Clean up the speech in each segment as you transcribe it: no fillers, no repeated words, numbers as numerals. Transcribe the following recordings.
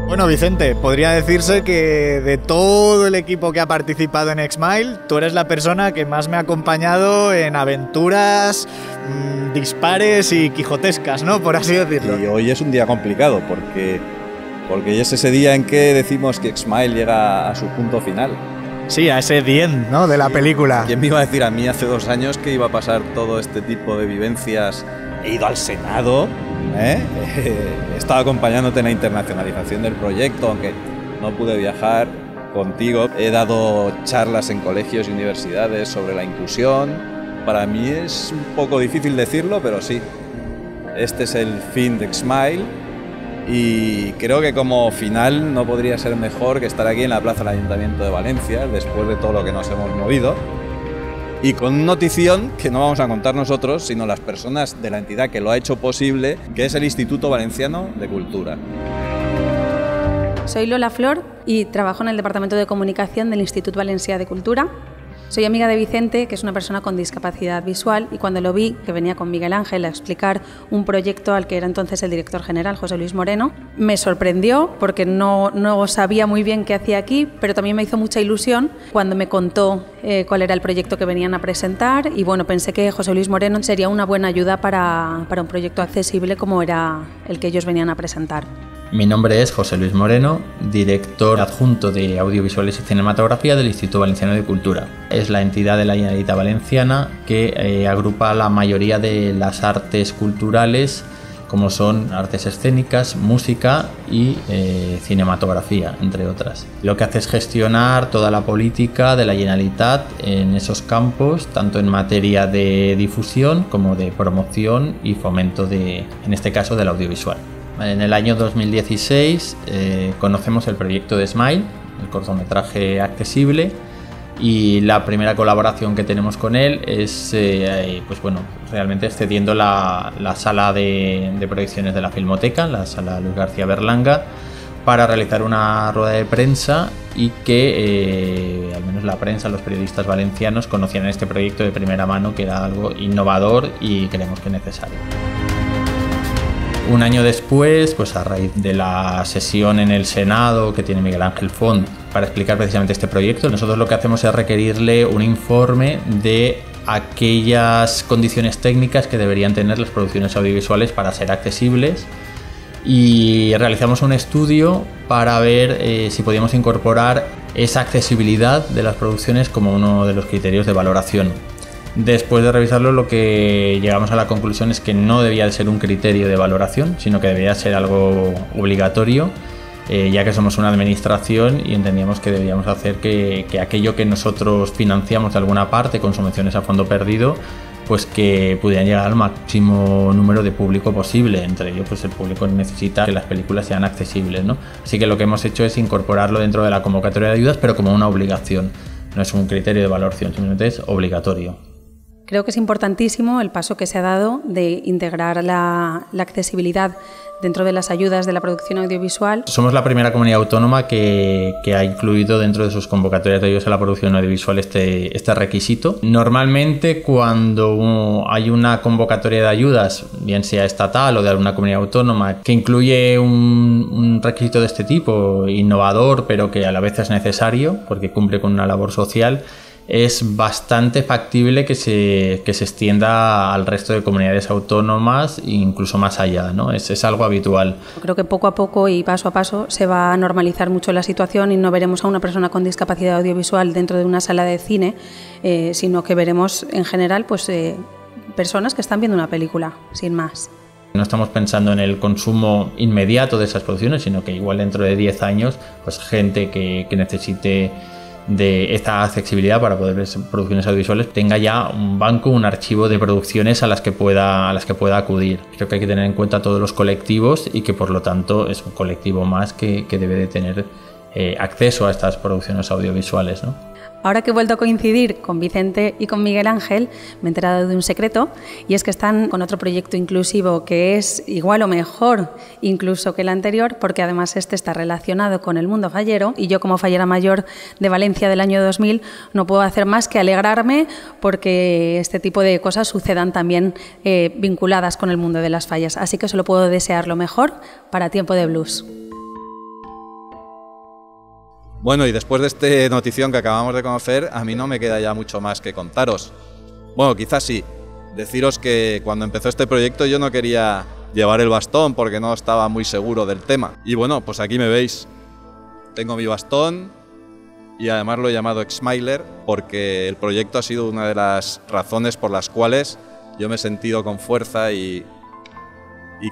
Bueno, Vicente, podría decirse que de todo el equipo que ha participado en Xmile, tú eres la persona que más me ha acompañado en aventuras, dispares y quijotescas, ¿no? Por así decirlo. Y hoy es un día complicado porque es ese día en que decimos que Xmile llega a su punto final. Sí, a ese 10, ¿no? De la película. ¿Quién me iba a decir a mí hace 2 años que iba a pasar todo este tipo de vivencias? He ido al Senado, he estado acompañándote en la internacionalización del proyecto, aunque no pude viajar contigo. He dado charlas en colegios y universidades sobre la inclusión. Para mí es un poco difícil decirlo, pero sí. Este es el fin de Xmile y creo que como final no podría ser mejor que estar aquí en la plaza del Ayuntamiento de Valencia, después de todo lo que nos hemos movido. Y con una notición que no vamos a contar nosotros, sino las personas de la entidad que lo ha hecho posible, que es el Instituto Valenciano de Cultura. Soy Lola Flor y trabajo en el Departamento de Comunicación del Instituto Valencià de Cultura. Soy amiga de Vicente, que es una persona con discapacidad visual, y cuando lo vi, que venía con Miguel Ángel a explicar un proyecto al que era entonces el director general, José Luis Moreno, me sorprendió porque no sabía muy bien qué hacía aquí, pero también me hizo mucha ilusión cuando me contó cuál era el proyecto que venían a presentar, y bueno, pensé que José Luis Moreno sería una buena ayuda para un proyecto accesible como era el que ellos venían a presentar. Mi nombre es José Luis Moreno, director adjunto de Audiovisuales y Cinematografía del Instituto Valenciano de Cultura. Es la entidad de la Generalitat Valenciana que agrupa la mayoría de las artes culturales, como son artes escénicas, música y cinematografía, entre otras. Lo que hace es gestionar toda la política de la Generalitat en esos campos, tanto en materia de difusión como de promoción y fomento en este caso, del audiovisual. En el año 2016 conocemos el proyecto de Xmile, el cortometraje accesible, y la primera colaboración que tenemos con él es realmente cediendo la sala de proyecciones de la Filmoteca, la sala Luis García Berlanga, para realizar una rueda de prensa y que al menos la prensa, los periodistas valencianos conocían este proyecto de primera mano, que era algo innovador y creemos que necesario. Un año después, pues a raíz de la sesión en el Senado que tiene Miguel Ángel Font para explicar precisamente este proyecto, nosotros lo que hacemos es requerirle un informe de aquellas condiciones técnicas que deberían tener las producciones audiovisuales para ser accesibles, y realizamos un estudio para ver si podíamos incorporar esa accesibilidad de las producciones como uno de los criterios de valoración. Después de revisarlo, lo que llegamos a la conclusión es que no debía de ser un criterio de valoración, sino que debía ser algo obligatorio, ya que somos una administración y entendíamos que debíamos hacer que aquello que nosotros financiamos de alguna parte con subvenciones a fondo perdido, pues que pudieran llegar al máximo número de público posible. Entre ellos, pues el público necesita que las películas sean accesibles, ¿no? Así que lo que hemos hecho es incorporarlo dentro de la convocatoria de ayudas, pero como una obligación. No es un criterio de valoración, simplemente es obligatorio. Creo que es importantísimo el paso que se ha dado de integrar la accesibilidad dentro de las ayudas de la producción audiovisual. Somos la primera comunidad autónoma que ha incluido dentro de sus convocatorias de ayudas a la producción audiovisual este requisito. Normalmente, cuando hay una convocatoria de ayudas, bien sea estatal o de alguna comunidad autónoma, que incluye un requisito de este tipo, innovador, pero que a la vez es necesario porque cumple con una labor social, es bastante factible que se extienda al resto de comunidades autónomas e incluso más allá, ¿no? Es algo habitual. Creo que poco a poco y paso a paso se va a normalizar mucho la situación y no veremos a una persona con discapacidad audiovisual dentro de una sala de cine, sino que veremos en general personas que están viendo una película, sin más. No estamos pensando en el consumo inmediato de esas producciones, sino que igual dentro de 10 años, pues gente que necesite de esta accesibilidad para poder ver producciones audiovisuales tenga ya un banco, un archivo de producciones a las que pueda acudir. Creo que hay que tener en cuenta todos los colectivos y que por lo tanto es un colectivo más que debe de tener acceso a estas producciones audiovisuales, ¿no? Ahora que he vuelto a coincidir con Vicente y con Miguel Ángel, me he enterado de un secreto, y es que están con otro proyecto inclusivo que es igual o mejor incluso que el anterior, porque además este está relacionado con el mundo fallero, y yo como fallera mayor de Valencia del año 2000 no puedo hacer más que alegrarme porque este tipo de cosas sucedan también vinculadas con el mundo de las fallas. Así que solo puedo desear lo mejor para Tiempo de Blues. Bueno, y después de esta notición que acabamos de conocer, a mí no me queda ya mucho más que contaros. Bueno, quizás sí. Deciros que cuando empezó este proyecto yo no quería llevar el bastón porque no estaba muy seguro del tema. Y bueno, pues aquí me veis. Tengo mi bastón y además lo he llamado Xmiler porque el proyecto ha sido una de las razones por las cuales yo me he sentido con fuerza y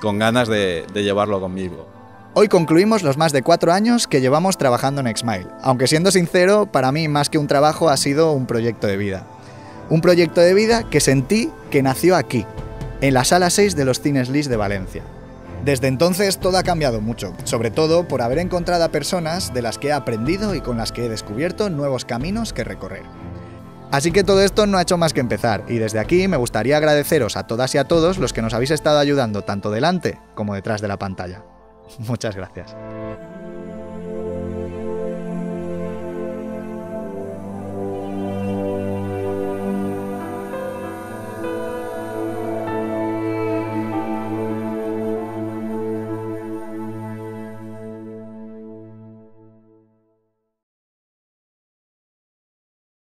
con ganas de llevarlo conmigo. Hoy concluimos los más de 4 años que llevamos trabajando en Xmile. Aunque siendo sincero, para mí más que un trabajo ha sido un proyecto de vida. Un proyecto de vida que sentí que nació aquí, en la Sala 6 de los Cines Lis de Valencia. Desde entonces todo ha cambiado mucho, sobre todo por haber encontrado a personas de las que he aprendido y con las que he descubierto nuevos caminos que recorrer. Así que todo esto no ha hecho más que empezar, y desde aquí me gustaría agradeceros a todas y a todos los que nos habéis estado ayudando tanto delante como detrás de la pantalla. Muchas gracias.